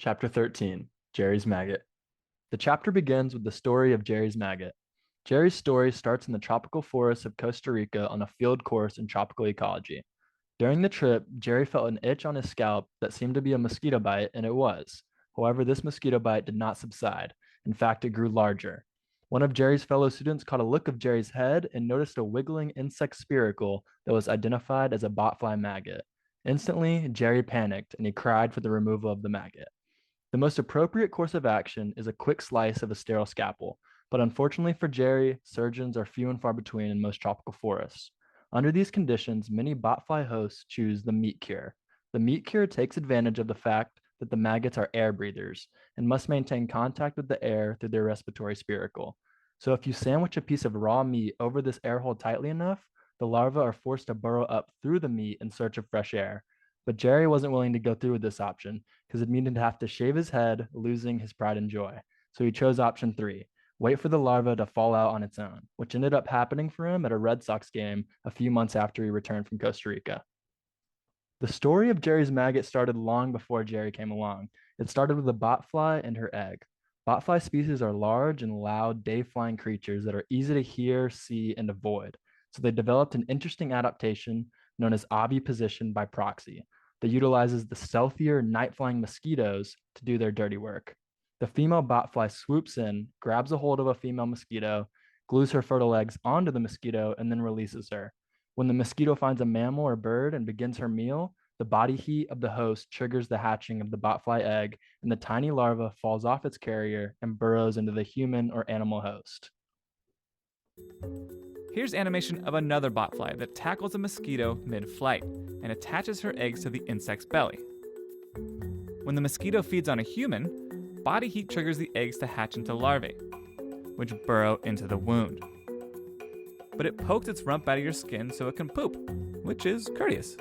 Chapter 13, Jerry's Maggot. The chapter begins with the story of Jerry's Maggot. Jerry's story starts in the tropical forests of Costa Rica on a field course in tropical ecology. During the trip, Jerry felt an itch on his scalp that seemed to be a mosquito bite, and it was. However, this mosquito bite did not subside. In fact, it grew larger. One of Jerry's fellow students caught a look of Jerry's head and noticed a wiggling insect spiracle that was identified as a botfly maggot. Instantly, Jerry panicked and he cried for the removal of the maggot. The most appropriate course of action is a quick slice of a sterile scalpel, but unfortunately for Jerry, surgeons are few and far between in most tropical forests. Under these conditions, many botfly hosts choose the meat cure. The meat cure takes advantage of the fact that the maggots are air breathers and must maintain contact with the air through their respiratory spiracle. So if you sandwich a piece of raw meat over this air hole tightly enough, the larvae are forced to burrow up through the meat in search of fresh air. But Jerry wasn't willing to go through with this option because it meant to have to shave his head, losing his pride and joy. So he chose option 3, wait for the larva to fall out on its own, which ended up happening for him at a Red Sox game a few months after he returned from Costa Rica. The story of Jerry's maggot started long before Jerry came along. It started with a botfly and her egg. Botfly species are large and loud day-flying creatures that are easy to hear, see, and avoid. So they developed an interesting adaptation known as oviposition by proxy that utilizes the stealthier night-flying mosquitoes to do their dirty work. The female botfly swoops in, grabs a hold of a female mosquito, glues her fertile eggs onto the mosquito, and then releases her. When the mosquito finds a mammal or bird and begins her meal, the body heat of the host triggers the hatching of the botfly egg, and the tiny larva falls off its carrier and burrows into the human or animal host. Here's animation of another botfly that tackles a mosquito mid-flight and attaches her eggs to the insect's belly. When the mosquito feeds on a human, body heat triggers the eggs to hatch into larvae, which burrow into the wound. But it pokes its rump out of your skin so it can poop, which is courteous.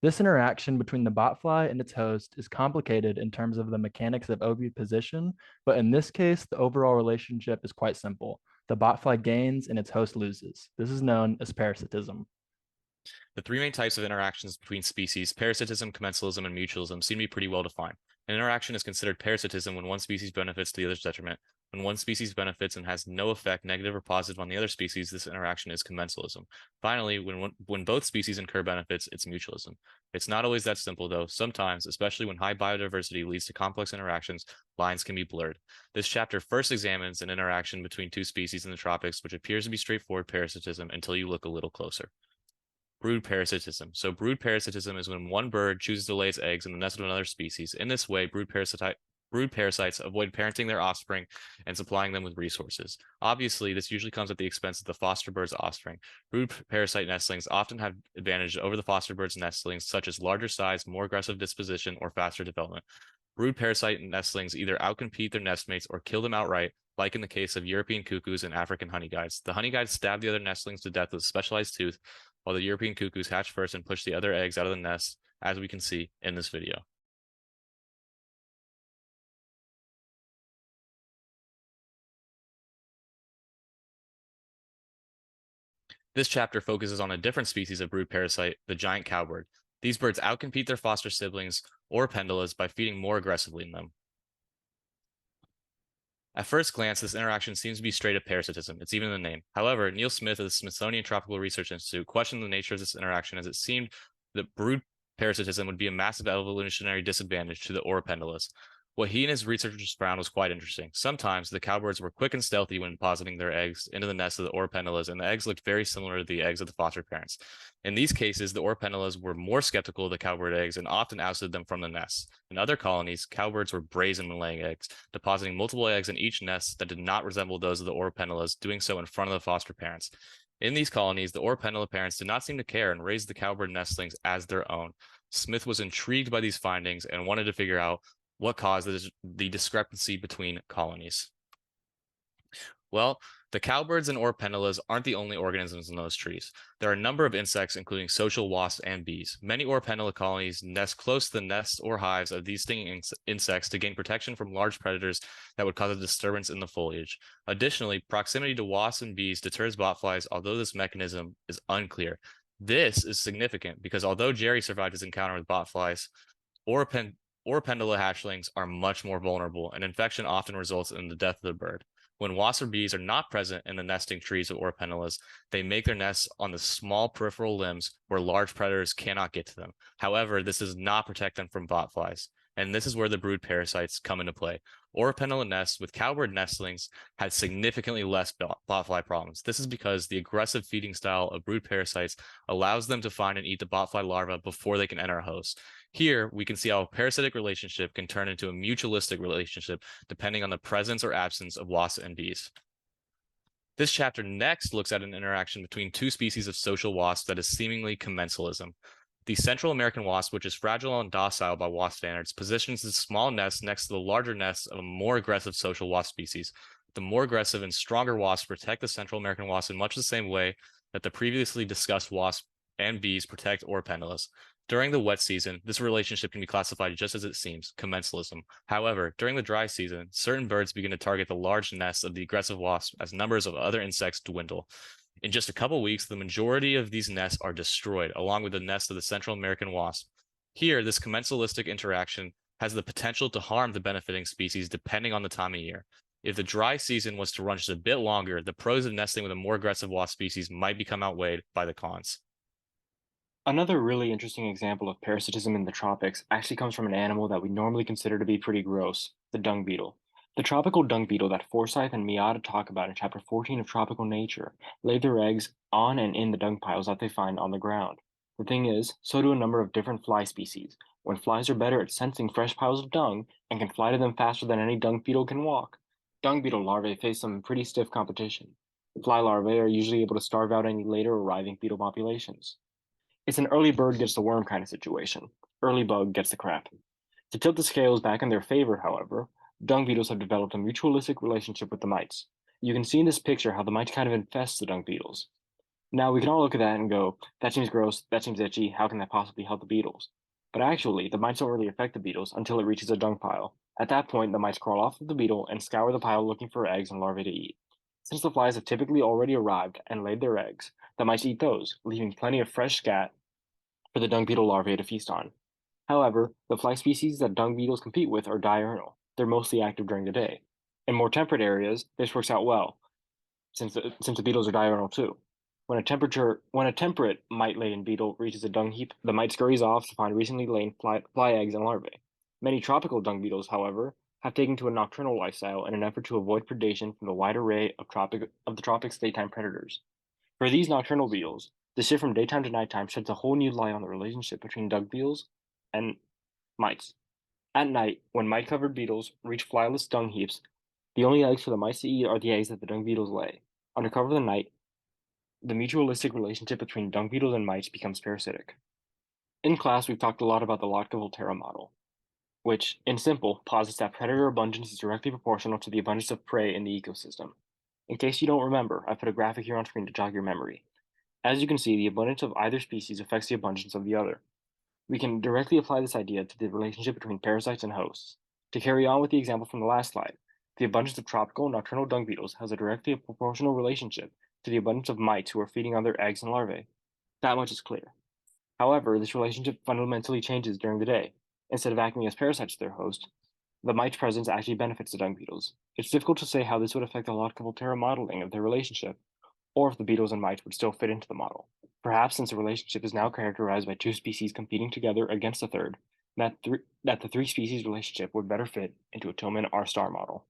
This interaction between the botfly and its host is complicated in terms of the mechanics of oviposition, but in this case, the overall relationship is quite simple. The botfly gains and its host loses. This is known as parasitism. The three main types of interactions between species, parasitism, commensalism, and mutualism, seem to be pretty well defined. An interaction is considered parasitism when one species benefits to the other's detriment. When one species benefits and has no effect, negative or positive, on the other species, this interaction is commensalism. Finally, when both species incur benefits, it's mutualism. It's not always that simple, though. Sometimes, especially when high biodiversity leads to complex interactions, lines can be blurred. This chapter first examines an interaction between two species in the tropics, which appears to be straightforward parasitism until you look a little closer. Brood parasitism. So brood parasitism is when one bird chooses to lay its eggs in the nest of another species. In this way, brood parasites avoid parenting their offspring and supplying them with resources. Obviously, this usually comes at the expense of the foster bird's offspring. Brood parasite nestlings often have advantage over the foster bird's nestlings, such as larger size, more aggressive disposition, or faster development. Brood parasite nestlings either outcompete their nestmates or kill them outright, like in the case of European cuckoos and African honeyguides. The honeyguides stab the other nestlings to death with a specialized tooth, while the European cuckoos hatch first and push the other eggs out of the nest, as we can see in this video. This chapter focuses on a different species of brood parasite, the giant cowbird. These birds outcompete their foster siblings, or pendulas, by feeding more aggressively in them. At first glance, this interaction seems to be straight up parasitism. It's even in the name. However, Neil Smith of the Smithsonian Tropical Research Institute questioned the nature of this interaction, as it seemed that brood parasitism would be a massive evolutionary disadvantage to the oropendulas. What he and his researchers found was quite interesting. Sometimes the cowbirds were quick and stealthy when depositing their eggs into the nest of the oropendulas, and the eggs looked very similar to the eggs of the foster parents. In these cases, the oropendulas were more skeptical of the cowbird eggs and often ousted them from the nests. In other colonies, cowbirds were brazen when laying eggs, depositing multiple eggs in each nest that did not resemble those of the oropendulas, doing so in front of the foster parents. In these colonies, the oropendula parents did not seem to care and raised the cowbird nestlings as their own. Smith was intrigued by these findings and wanted to figure out what caused the discrepancy between colonies. Well, the cowbirds and oropendulas aren't the only organisms in those trees. There are a number of insects, including social wasps and bees. Many oropendula colonies nest close to the nests or hives of these stinging insects to gain protection from large predators that would cause a disturbance in the foliage. Additionally, proximity to wasps and bees deters botflies, although this mechanism is unclear. This is significant because although Jerry survived his encounter with botflies, Oropendola hatchlings are much more vulnerable, and infection often results in the death of the bird. When wasps or bees are not present in the nesting trees of oropendolas, they make their nests on the small peripheral limbs where large predators cannot get to them. However, this does not protect them from botflies, and this is where the brood parasites come into play. Oropendola nests with cowbird nestlings had significantly less botfly problems. This is because the aggressive feeding style of brood parasites allows them to find and eat the botfly larvae before they can enter a host. Here, we can see how a parasitic relationship can turn into a mutualistic relationship depending on the presence or absence of wasps and bees. This chapter next looks at an interaction between two species of social wasps that is seemingly commensalism. The Central American wasp, which is fragile and docile by wasp standards, positions its small nest next to the larger nests of a more aggressive social wasp species. The more aggressive and stronger wasps protect the Central American wasp in much the same way that the previously discussed wasp and bees protect oropendolas. During the wet season, this relationship can be classified just as it seems, commensalism. However, during the dry season, certain birds begin to target the large nests of the aggressive wasp as numbers of other insects dwindle. In just a couple weeks, the majority of these nests are destroyed, along with the nests of the Central American wasp. Here, this commensalistic interaction has the potential to harm the benefiting species depending on the time of year. If the dry season was to run just a bit longer, the pros of nesting with a more aggressive wasp species might become outweighed by the cons. Another really interesting example of parasitism in the tropics actually comes from an animal that we normally consider to be pretty gross, the dung beetle. The tropical dung beetle that Forsyth and Miata talk about in chapter 14 of Tropical Nature lay their eggs on and in the dung piles that they find on the ground. The thing is, so do a number of different fly species. When flies are better at sensing fresh piles of dung and can fly to them faster than any dung beetle can walk, dung beetle larvae face some pretty stiff competition. The fly larvae are usually able to starve out any later arriving beetle populations. It's an early bird gets the worm kind of situation. Early bug gets the crap. To tilt the scales back in their favor, however, dung beetles have developed a mutualistic relationship with the mites. You can see in this picture how the mites kind of infest the dung beetles. Now, we can all look at that and go, that seems gross, that seems itchy, how can that possibly help the beetles? But actually, the mites don't really affect the beetles until it reaches a dung pile. At that point, the mites crawl off of the beetle and scour the pile looking for eggs and larvae to eat. Since the flies have typically already arrived and laid their eggs, the mites eat those, leaving plenty of fresh scat for the dung beetle larvae to feast on. However, the fly species that dung beetles compete with are diurnal. They're mostly active during the day. In more temperate areas, this works out well, since the beetles are diurnal too. When a temperate mite-laden beetle reaches a dung heap, the mite scurries off to find recently laid fly eggs and larvae. Many tropical dung beetles, however, have taken to a nocturnal lifestyle in an effort to avoid predation from the wide array of the tropics' daytime predators. For these nocturnal beetles, the shift from daytime to nighttime sheds a whole new light on the relationship between dung beetles and mites. At night, when mite-covered beetles reach flyless dung heaps, the only eggs for the mice to eat are the eggs that the dung beetles lay. Under cover of the night, the mutualistic relationship between dung beetles and mites becomes parasitic. In class, we've talked a lot about the Lotka-Volterra model, which, in simple, posits that predator abundance is directly proportional to the abundance of prey in the ecosystem. In case you don't remember, I put a graphic here on screen to jog your memory. As you can see, the abundance of either species affects the abundance of the other. We can directly apply this idea to the relationship between parasites and hosts. To carry on with the example from the last slide, the abundance of tropical nocturnal dung beetles has a directly proportional relationship to the abundance of mites who are feeding on their eggs and larvae. That much is clear. However, this relationship fundamentally changes during the day. Instead of acting as parasites to their host, the mite's presence actually benefits the dung beetles. It's difficult to say how this would affect the Lotka-Volterra modeling of their relationship, or if the beetles and mites would still fit into the model. Perhaps since the relationship is now characterized by two species competing together against a third, that the three species relationship would better fit into a Tillman R-star model.